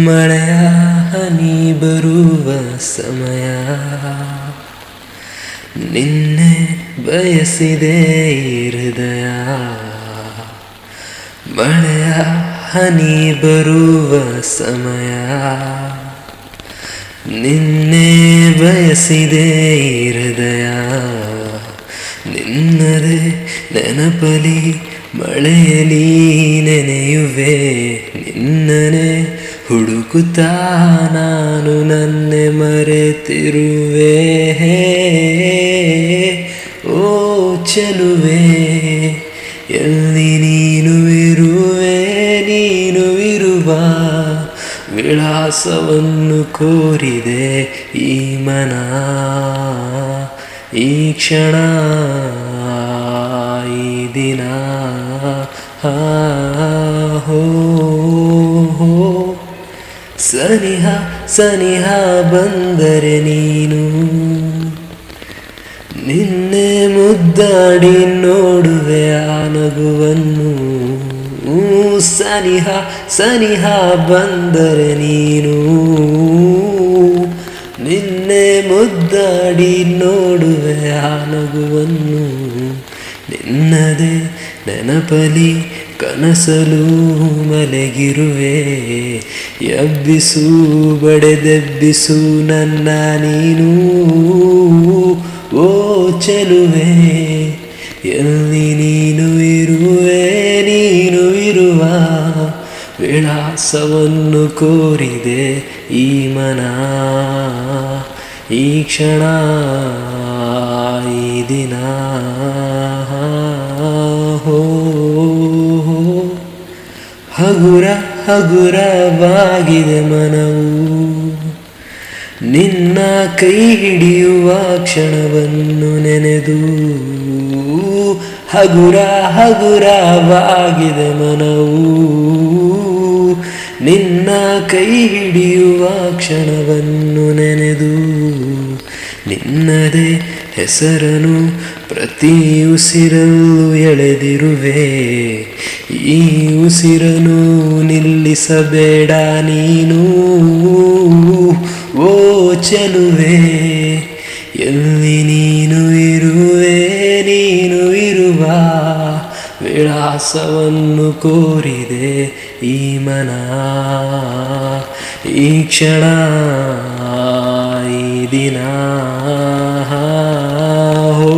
ಮಳೆಯ ಹನಿ ಬರುವ ಸಮಯ, ನಿನ್ನೆ ಬಯಸಿದೆ ಹೃದಯ. ಮಳೆಯ ಹನಿ ಬರುವ ಸಮಯ, ನಿನ್ನೆ ಬಯಸಿದೆ ಹೃದಯ. ನಿನ್ನದೇ ನೆನಪಲಿ ಮಳೆಯಲಿ ನೆನೆಯುವೆ, ನಿನ್ನನೆ ಹುಡುಕುತ್ತಾ ನಾನು ನನ್ನೆ ಮರೆತಿರುವೆ. ಓ ಚೆಲುವೆ, ಎಲ್ಲಿ ನೀನು ಇರುವೆ, ನೀನು ಇರುವ ವಿಳಾಸವನ್ನು ಕೋರಿದೆ ಈ ಮನ. ಈ ಕ್ಷಣ, ಈ ದಿನ, ಹೋ ಸನಿಹ ಸನಿಹ ಬಂದರೆ ನೀನು, ನಿನ್ನೆ ಮುದ್ದಾಡಿ ನೋಡುವೆ ಆ ನಗುವನ್ನು. ಸನಿಹ ಸನಿಹ ಬಂದರೆ ನೀನು, ನಿನ್ನೆ ಮುದ್ದಾಡಿ ನೋಡುವೆ ಆ ನಗುವನ್ನು. ನಿನ್ನದೇ ನೆನಪಲಿ ಕನಸಲು ಮಲಗಿರುವೆ, ಎಬ್ಬಿಸು ಬಡೆದೆಬ್ಬಿಸು ನನ್ನ ನೀನು. ಓ ಚೆಲುವೆ, ಎಲ್ಲಿ ನೀನು ಇರುವೆ, ನೀನು ಇರುವ ವಿಳಾಸವನ್ನು ಕೋರಿದೆ ಈ ಮನ. ಈ ಕ್ಷಣ, ಈ ದಿನ, ಹೋ ಹಗುರ ಹಗುರವಾಗಿದೆ ಮನವು, ನಿನ್ನ ಕೈ ಹಿಡಿಯುವ ಕ್ಷಣವನ್ನು ನೆನೆದು. ಹಗುರ ಹಗುರವಾಗಿದೆ ಮನವು, ನಿನ್ನ ಕೈ ಹಿಡಿಯುವ ಕ್ಷಣವನ್ನು ನೆನೆದು. ನಿನ್ನದೇ ಹೆಸರನು ಪ್ರತಿ ಉಸಿರಲ್ಲೂ ಎಳೆದಿರುವೆ, ಈ ಉಸಿರನು ನಿಲ್ಲಿಸಬೇಡ ನೀನು. ಓ ಚೆಲುವೆ, ಎಲ್ಲಿ ನೀನು ಇರುವೆ, ನೀನು ಇರುವ ವಿಳಾಸವನ್ನು ಕೋರಿದೆ ಈ ಮನ. ಈ ಕ್ಷಣ, ಈ ದಿನ, ಹೋ